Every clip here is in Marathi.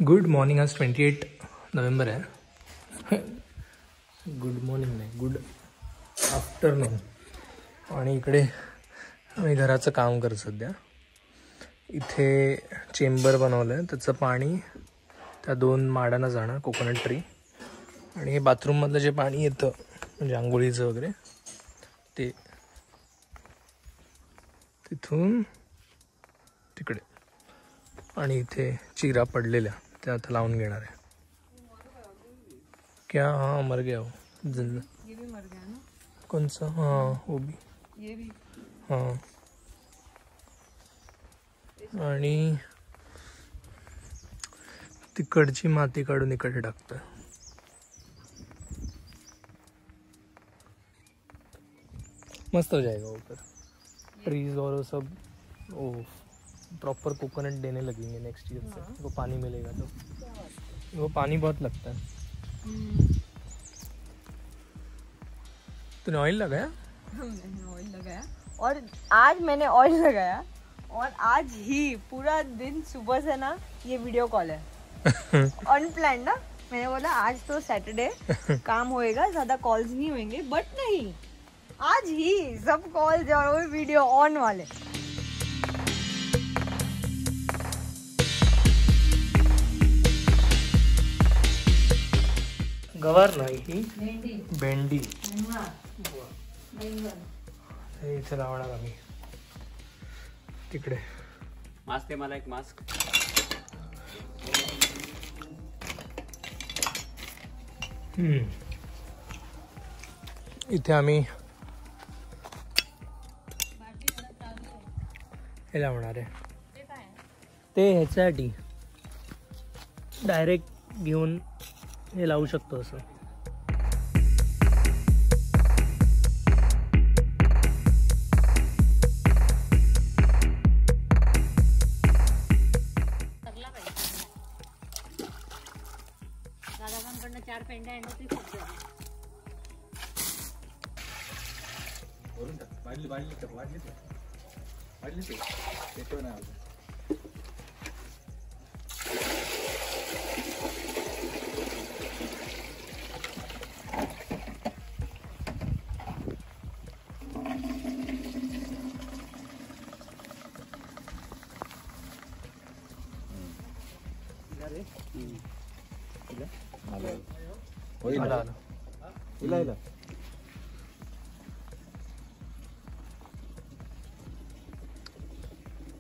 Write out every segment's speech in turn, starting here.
Good morning. आज 28 नोव्हेंबर आहे. गुड मॉर्निंग नाही, गुड आफ्टरनून. आणि इकडे आम्ही घराचं काम करतो सध्या. इथे चेंबर बनवलं आहे, त्याचं पाणी त्या 2 माडांना जाणार, कोकोनट ट्री. आणि हे बाथरूममधलं जे पाणी येतं म्हणजे आंघोळीचं वगैरे ते तिथून तिकडे. आणि इथे चिरा पडलेल्या त्या आता लावून घेणार आहे. क्या? हाँ मर गया वो जिंदा. ये भी मर गया ना. कौन सा? हाँ वो भी. ये भी. हाँ. आणि तिकडची माती काढून इकडे टाकतं. मस्त हो जाएगा ऊपर. ट्रीज और वो सब वो प्रॉपर कोकोनट देने लगेंगे नेक्स्ट ईयर से. वो पानी मिलेगा तो. वो पानी बहुत लगता है. तूने ऑयल लगाया? मैंने ऑयल लगाया और आज मैंने ऑयल लगाया और आज ही पूरा दिन सुबह से ना ये वीडियो कॉल है. अनप्लान्ड ना. मैंने बोला आज तो सैटरडे काम होएगा, ज्यादा कॉल्स नहीं होंगे, बट नहीं, आज ही सब कॉल्स और वीडियो ऑन वाले. गवार नाही ही भेंडी. हे इथे लावणार आम्ही. तिकडे मास्क दे मला एक मास्क. इथे आम्ही हे लावणार आहे. ते ह्याच्यासाठी डायरेक्ट घेऊन हे लावू शकतो असं. दादाकडनं 4 पेंड्या आणल्या तरी खूप झालं.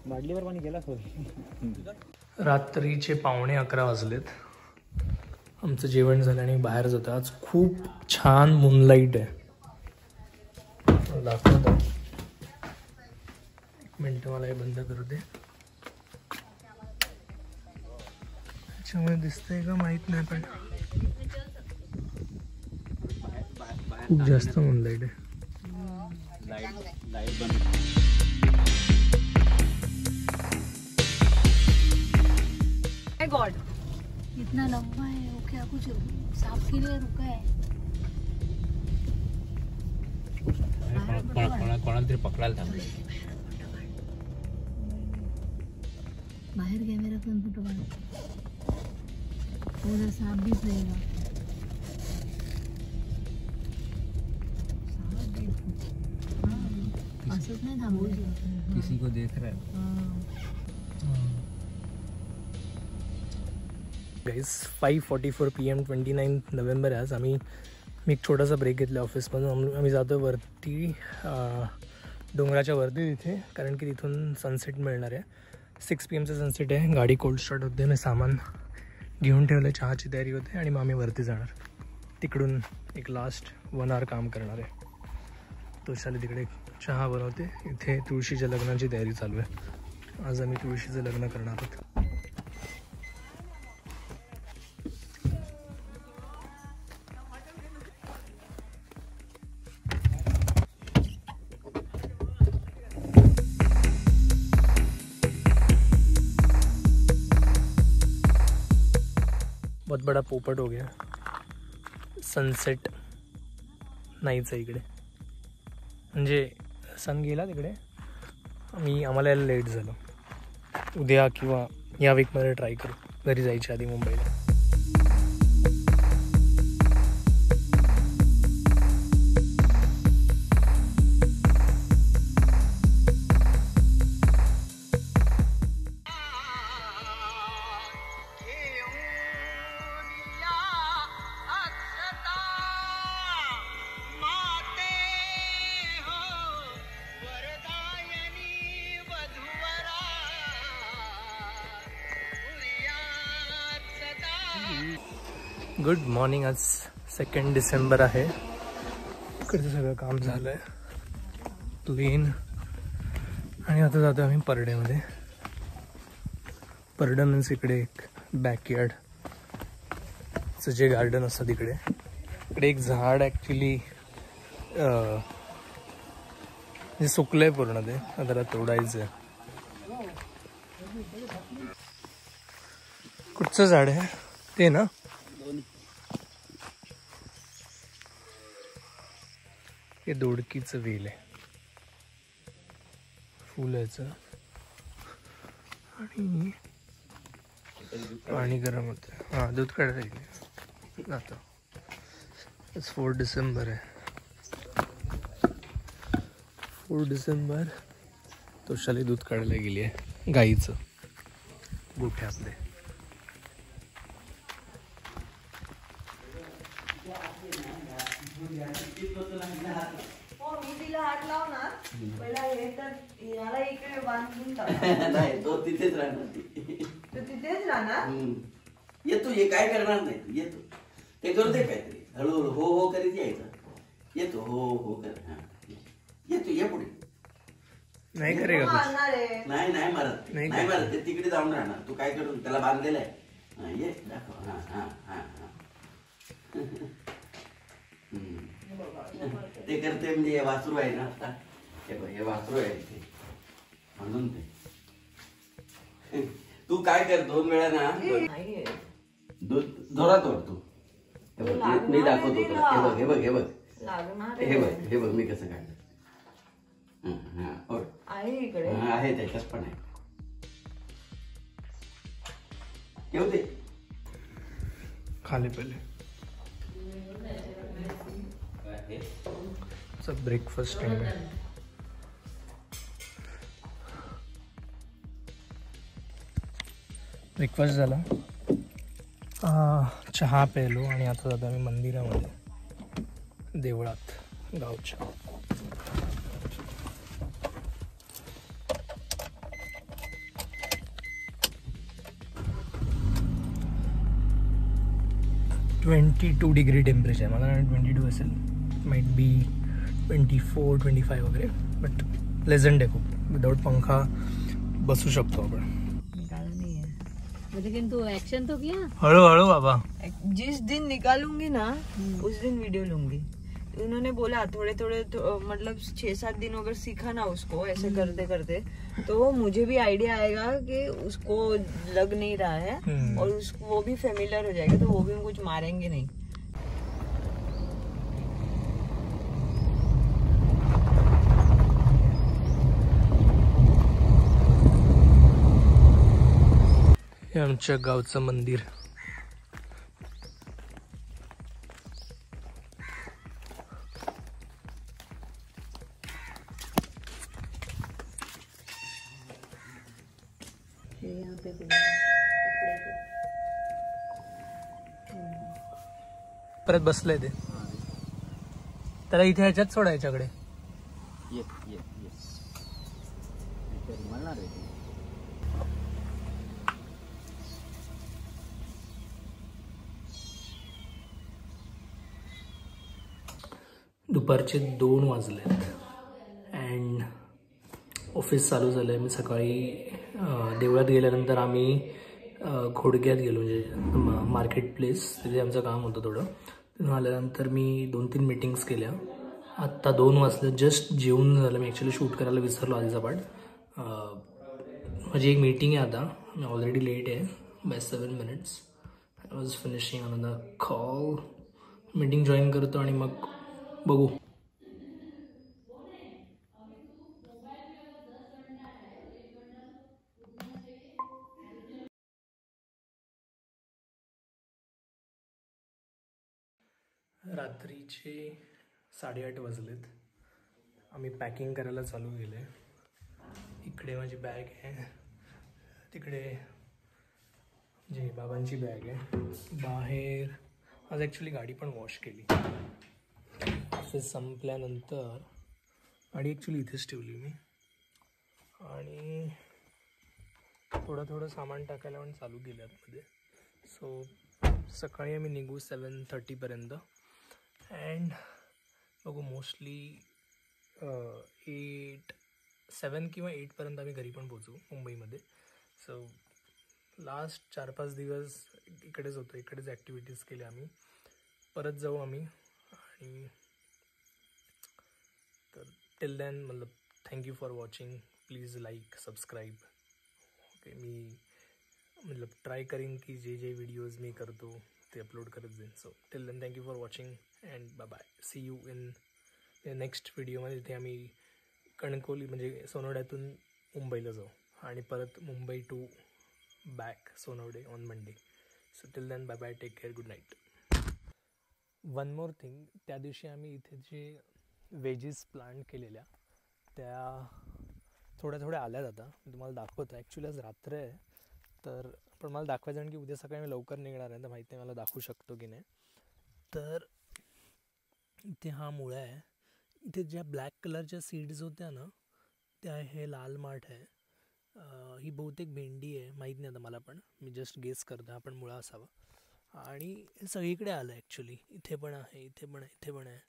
बाटलीवर पाणी गेला सोय. रात्रीचे 11:15 वाजलेत. आमचं जेवण झालं आणि बाहेर जातो. आज खूप छान मूनलाईट आहे. दाखवतो. 1 मिनिट, मला हे बंद करू दे. त्याच्यामुळे दिसतंय का माहित नाही, पण खूप जास्त मूनलाईट आहे. लाईट बंद. गॉड, इतना लंबा है वो, क्या कुछ साफ के लिए रुका है. कोणाला तरी पकडायला थांबले. बाहर कैमरा पण फोटो काढ. उधर सांप भी रहेगा. असंच नाही थांबवलं. किसी को देख रहा है. गाईज 5:44 PM 29 नोव्हेंबर आज. मी एक छोटासा ब्रेक घेतला ऑफिसमधून. आम्ही जातो वरती, डोंगराच्या वरती तिथे, कारण की तिथून सनसेट मिळणार आहे. 6 PM सनसेट आहे. गाडी कोल्ड स्टार्ट होते. मी सामान घेऊन ठेवलं, चहाची तयारी होते आणि मग आम्ही वरती जाणार. तिकडून एक लास्ट 1 hour काम करणार आहे. तोशाली तिकडे चहा बनवते. इथे तुळशीच्या लग्नाची तयारी चालू आहे. आज आम्ही तुळशीचं लग्न करणार आहोत. बहुत बड़ा पोपट हो गया. सनसेट नाहीच आहे इकडे, म्हणजे सन गेला तिकडे. आम्हाला यायला लेट झालं. उद्या किंवा या वीकमध्ये ट्राय करू. घरी जायच्या आधी मुंबईला. Good morning. आज 2 डिसेंबर आहे. इकडचं सगळं काम झालं आहे क्लीन. आणि आता जातो आम्ही परडेमध्ये. परडा मीन्स इकडे एक बॅकयार्डचं जे गार्डन असतं तिकडे. इकडे एक झाड ॲक्च्युली जे सुकलं आहे पूर्ण, ते आता तोडायचं आहे. कुठचं झाड आहे ते ना? हे दोडकीचं वेल आहे फुलाचं. आणि पाणी गरम होतं. हां, दूध काढायला आता 4 डिसेंबर आहे. 4 डिसेंबर तोशाली दूध काढायला गेली आहे गाईचं. गोठे आपले. मी तिला हात लावणार पहिला हे तर याला इकडे बांधून टाक. नाही, तो तिथेच राहणार. तो तिथेच राहणार. येतो, हे काय करणार नाही. येतो, ते करू दे काहीतरी. हळूहळू हो हो करीत यायचं. येतो, हो हो कर. येतो, ये पुढे. नाही करेगा कुछ. मारणार आहे. नाही नाही मारत, नाही नाही मारत. ते तिकडे जाऊन राहणार. तू काय करून त्याला बांधलेलं आहे. हा, ये दाखव. हा हा हा हा. ते करते म्हणजे हे वासरू आहे ना आता. हे वासरू आहे इथे म्हणून ते. तू काय कर, 2 वेळा ना दूध जोरात ओढतो. मी दाखवतो तुला. हे बघ हे बघ हे बघ लागणार हे बघ हे बघ मी कसं काढलं. ओढ. आहे इकडे. आहे, त्याच्यात पण आहे. येऊ दे खाली पहिले. ब्रेकफास्ट टाइम आहे. ब्रेकफास्ट झाला. चहा प्यायलो आणि आता जातो आम्ही मंदिरामध्ये, देवळात गावच्या. $22 डिग्री टेम्परेचर आहे. मला 22 असेल, माइट बी 24, 25 वगैरे. बट प्लेझंट आहे खूप. विदाउट पंखा बसू शकतो आपण. निकाला नहीं है. लेकिन तू एक्शन तो किया. हळूहळू बाबा. जिस दिन निकालूंगी ना उस दिन वीडियो लूंगी. तो उन्होंने बोला थोड़े थोड़े मतलब 6-7 दिन अगर सीखा ना उसको ऐसे करते करते तो मुझे भी आइडिया आएगा कि उसको लग नहीं रहा है और उसको वो भी फेमिलियर हो जाएगा, तो वो भी कुछ मारेंगे नहीं. हे आमच्या गावचं मंदिर. परत बसलंय ते. त्याला इथे ह्याच्यात सोडायच्याकडे. दुपारचे 2 वाजलेत अँड ऑफिस चालू झालं आहे. मी सकाळी देवळात गेल्यानंतर आम्ही घोडक्यात गेलो, म्हणजे मार्केट प्लेस, तिथे आमचं काम होतं थोडं. तिथून आल्यानंतर मी 2-3 मीटिंग्स केल्या. आत्ता 2 वाजले, जस्ट जेवून झालं. मी ॲक्च्युली शूट करायला विसरलो आधीचा पार्ट. माझी एक मीटिंग आहे आता. मी ऑलरेडी लेट आहे by 7 minutes. I was finishing another call. Meeting join करतो आणि मग बघू. रात्रीचे 8:30 वाजलेत. आम्ही पॅकिंग करायला चालू केलं आहे. इकडे माझी बॅग आहे, तिकडे जे बाबांची बॅग आहे. बाहेर आज ॲक्च्युली गाडी पण वॉश केली. ऑफिस संपल्यानंतर गाडी ॲक्च्युली इथेच ठेवली मी आणि थोडं सामान टाकायला पण चालू केलं आतमध्ये. सो सकाळी आम्ही निघू 7:30पर्यंत अँड बघू मोस्टली 7 किंवा 8पर्यंत आम्ही घरी पण पोचू मुंबईमध्ये. सो लास्ट 4-5 दिवस इकडेच होतो, इकडेच ॲक्टिव्हिटीज केल्या आम्ही. परत जाऊ आम्ही आणि तर टिल देन मतलब thank you for watching. Please like subscribe. Okay, मी मतलब ट्राय करीन की जे व्हिडिओज मी करतो ते अपलोड करत जाईन. So till then thank you for watching and bye bye. See you in next व्हिडिओमध्ये. तिथे आम्ही कणकवली म्हणजे सोनवड्यातून मुंबईला जाऊ आणि परत Mumbai to back Sonawade on Monday. So till then bye bye, take care, good night. One more thing, त्या दिवशी आम्ही इथे जे वेजीस प्लांट केलेल्या त्या थोड्या आल्या जाता. मी तुम्हाला दाखवतो. ॲक्च्युली आज रात्र आहे तर पण मला दाखवायचं कारण की उद्या सकाळी मी लवकर निघणार आहे तर माहिती नाही मला दाखवू शकतो की नाही. तर इथे हा मुळा आहे. इथे ज्या ब्लॅक कलरच्या सीड्स होत्या ना त्या हे लाल माठ आहे. ही बहुतेक भेंडी आहे, माहीत नाही आता मला, पण मी जस्ट गेस करतो हा पण मुळा असावा. आणि हे सगळीकडे आलं ॲक्च्युली. इथे पण आहे, इथे पण आहे, इथे पण आहे,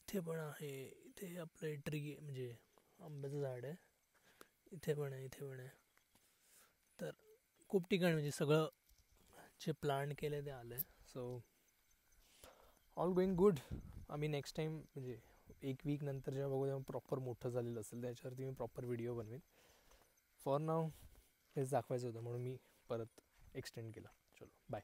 इथे पण आहे. इथे आपलं ट्री म्हणजे आंब्याचं झाड आहे, इथे पण आहे, इथे पण आहे. तर खूप ठिकाणी म्हणजे सगळं जे प्लांट केलं ते आलं आहे. So all going good. आम्ही नेक्स्ट टाईम म्हणजे 1 वीक नंतर जेव्हा बघू तेव्हा प्रॉपर मोठं झालेलं असेल त्याच्यावरती मी प्रॉपर व्हिडिओ बनवेन. फॉर नाव हेच दाखवायचं होतं म्हणून मी परत एक्सटेंड केला. चलो बाय.